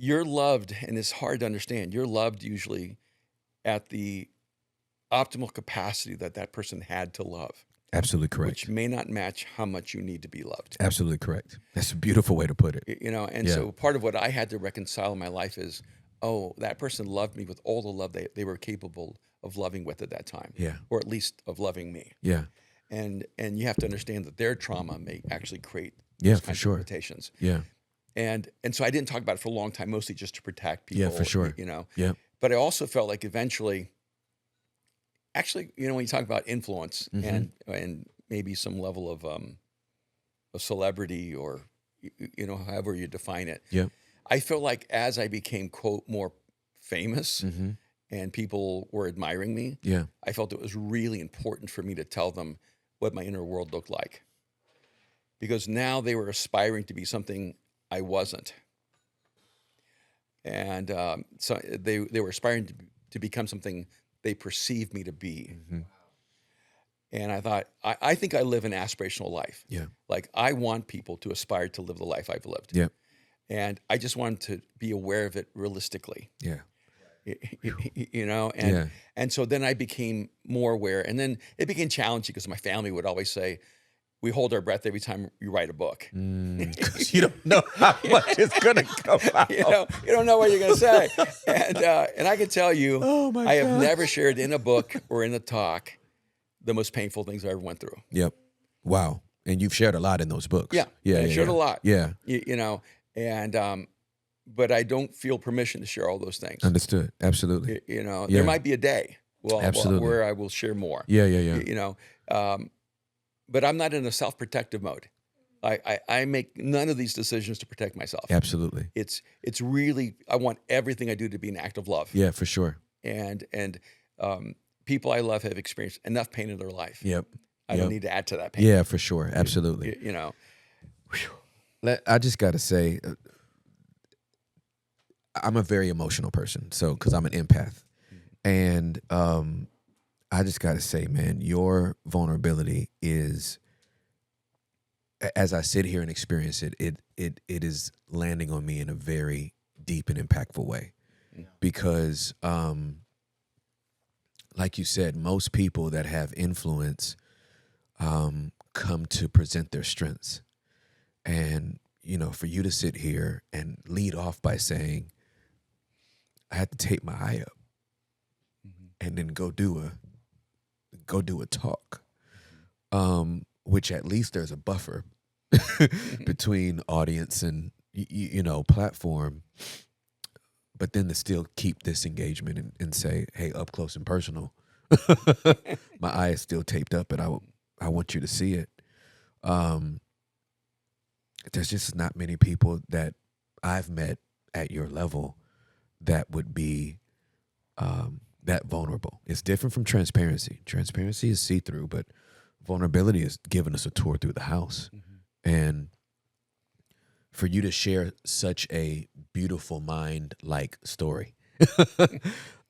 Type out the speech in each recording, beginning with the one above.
you're loved, and it's hard to understand. You're loved usually at the optimal capacity that that person had to love, Absolutely correct. which may not match how much you need to be loved. Absolutely correct. That's a beautiful way to put it. You know, and Yeah. so part of what I had to reconcile in my life is, oh, that person loved me with all the love they were capable of loving with at that time, Yeah. or at least of loving me. Yeah. And you have to understand that their trauma may actually create Yeah, those for kinds of sure. limitations. Yeah. And so I didn't talk about it for a long time, mostly just to protect people. Yeah, for sure. You know, Yeah. but I also felt like eventually, actually, you know, when you talk about influence Mhm. and maybe some level of celebrity, or you know, however you define it, Yeah. I felt like as I became, quote, more famous Mm-hmm. and people were admiring me, Yeah. I felt it was really important for me to tell them what my inner world looked like, because now they were aspiring to be something I wasn't, and so they were aspiring to become something they perceived me to be. Mm-hmm. And I thought, I think I live an aspirational life. Yeah. Like, I want people to aspire to live the life I've lived. Yeah. And I just wanted to be aware of it realistically. Yeah. You know, and Yeah. and so then I became more aware, and then it became challenging because my family would always say, "We hold our breath every time you write a book." 'Cause you don't know how much it's gonna come out. You don't know what you're going to say, and I can tell you, Oh, my I have gosh. never shared in a book or in a talk the most painful things I ever went through. Yep. Wow. And you've shared a lot in those books. Yeah, Yeah. I yeah, shared yeah. a lot. Yeah. You know, and but I don't feel permission to share all those things. Understood. Absolutely. You know, Yeah. there might be a day, Absolutely. where I will share more. Yeah. Yeah. Yeah. You know, but I'm not in a self-protective mode. I make none of these decisions to protect myself. Absolutely. It's really, I want everything I do to be an act of love. Yeah, for sure. And people I love have experienced enough pain in their life. Yep. I Yep. don't need to add to that pain. Yeah, for sure. Absolutely. You know, I just got to say, I'm a very emotional person. So, because I'm an empath. And I just got to say, man, your vulnerability is, as I sit here and experience it, it is landing on me in a very deep and impactful way. Because, like you said, most people that have influence come to present their strengths. And, you know, for you to sit here and lead off by saying, I had to take my eye up and then go do a talk, which at least there's a buffer between audience and, you know, platform. But then to still keep this engagement and say, hey, up close and personal, my eye is still taped up and I want you to see it. There's just not many people that I've met at your level that would be that vulnerable. It's different from transparency. Transparency is see-through, but vulnerability is giving us a tour through the house. And for you to share such a beautiful mind-like story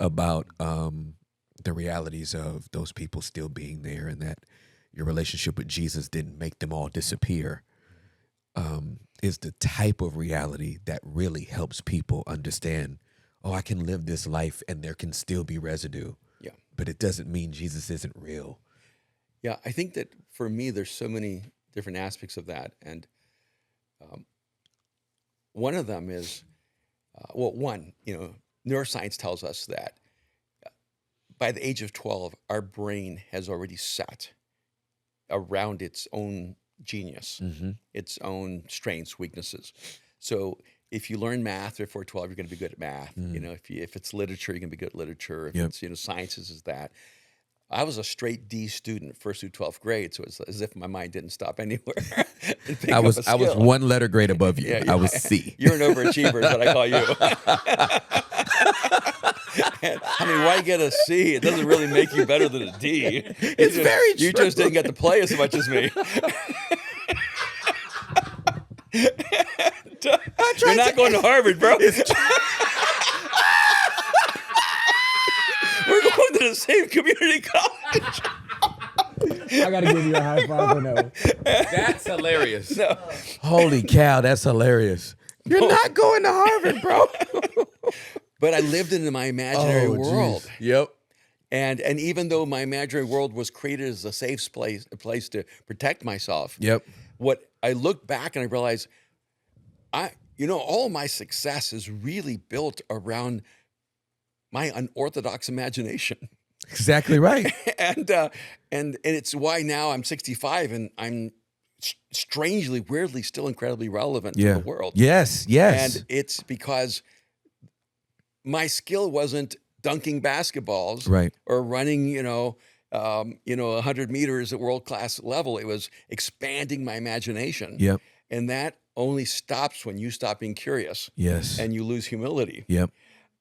about the realities of those people still being there, and that your relationship with Jesus didn't make them all disappear, is the type of reality that really helps people understand, oh, I can live this life and there can still be residue. Yeah. But it doesn't mean Jesus isn't real. Yeah, I think that for me, there's so many different aspects of that. And one of them is, one, you know, neuroscience tells us that by the age of 12, our brain has already set around its own genius, its own strengths, weaknesses. So if you learn math before 12, you're going to be good at math. You know, if it's literature, you're going to be good at literature. If it's, you know, sciences is that. I was a straight D student, first through 12th grade, so it's as if my mind didn't stop anywhere. I was one letter grade above you. Yeah, I was C. You're an overachiever, is what I call you. I mean, why get a C? It doesn't really make you better than a D. It's very true. You just didn't get to play as much as me. You're not going to Harvard, bro. We're going to the same community college. I gotta give you a high five for no. That's hilarious. No. Holy cow, that's hilarious. You're not going to Harvard, bro. But I lived in my imaginary world. Geez. Yep. And even though my imaginary world was created as a safe place, a place to protect myself, Yep. what I look back and I realize, all my success is really built around my unorthodox imagination. Exactly right. and it's why now I'm 65 and I'm strangely, weirdly, still incredibly relevant to the world. Yes. Yes. And it's because my skill wasn't dunking basketballs, Right. or running, 100 meters at world-class level. It was expanding my imagination. Yep. And that only stops when you stop being curious Yes. and you lose humility. Yep.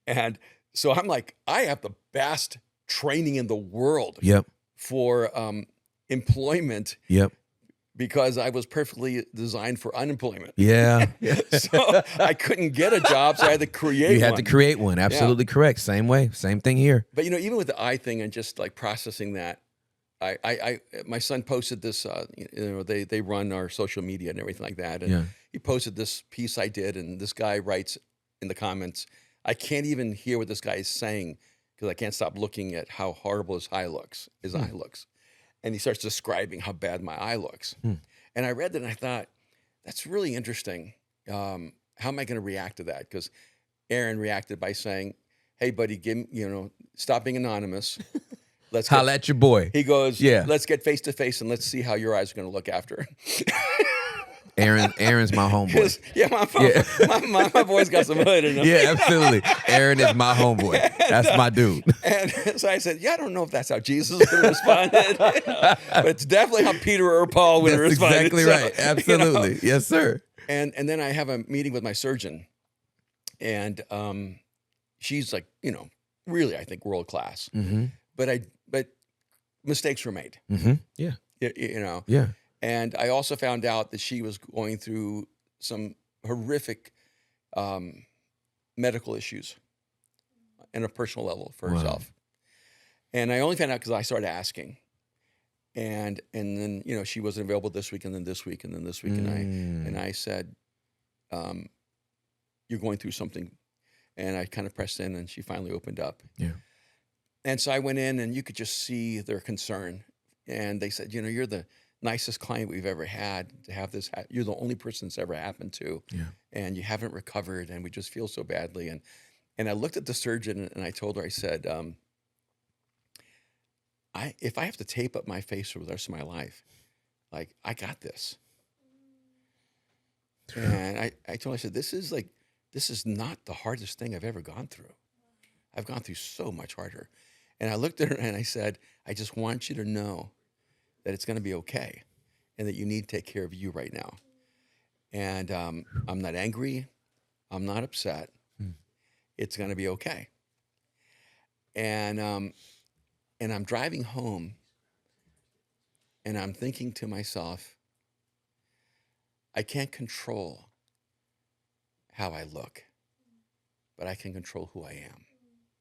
And so I'm like, I have the best training in the world Yep. for employment Yep. because I was perfectly designed for unemployment. Yeah. So I couldn't get a job, so I had to create You had one. to create one. Absolutely correct. Same way. Same thing here. But even with the eye thing and just like processing that, my son posted this. They run our social media and everything like that, and he posted this piece I did, and this guy writes in the comments, "I can't even hear what this guy is saying because I can't stop looking at how horrible his eye looks." And he starts describing how bad my eye looks. And I read that and I thought, that's really interesting. How am I going to react to that? Because Aaron reacted by saying, "Hey, buddy, stop being anonymous. Let's Holla at your boy." He goes, Yeah. "Let's get face to face and let's see how your eyes are going to look after." Aaron's my homeboy. My boy's got some hood in him. Yeah, absolutely. Aaron is my homeboy. That's my dude. And so I said, I don't know if that's how Jesus would have responded, but it's definitely how Peter or Paul would have That's responded. exactly right. Absolutely. Yes, sir. And then I have a meeting with my surgeon, and she's like, really, I think world class. Mm-hmm. But mistakes were made. Mm-hmm. Yeah. Yeah. And I also found out that she was going through some horrific medical issues on a personal level for herself. And I only found out because I started asking. And then, she wasn't available this week, and then this week, and then this week. And I said, "You're going through something." And I kind of pressed in, and she finally opened up. Yeah. And so I went in, and you could just see their concern. And they said, "You're the nicest client we've ever had to have this. You're the only person it's ever happened to. Yeah. And you haven't recovered, and we just feel so badly." And I looked at the surgeon, and I told her, I said, if I have to tape up my face for the rest of my life, like, I got this. And I told her, I said, this is not the hardest thing I've ever gone through. I've gone through so much harder. And I looked at her and I said, "I just want you to know that it's going to be okay and that you need to take care of you right now. And I'm not angry. I'm not upset. It's going to be okay." And I'm driving home, and I'm thinking to myself, I can't control how I look, but I can control who I am.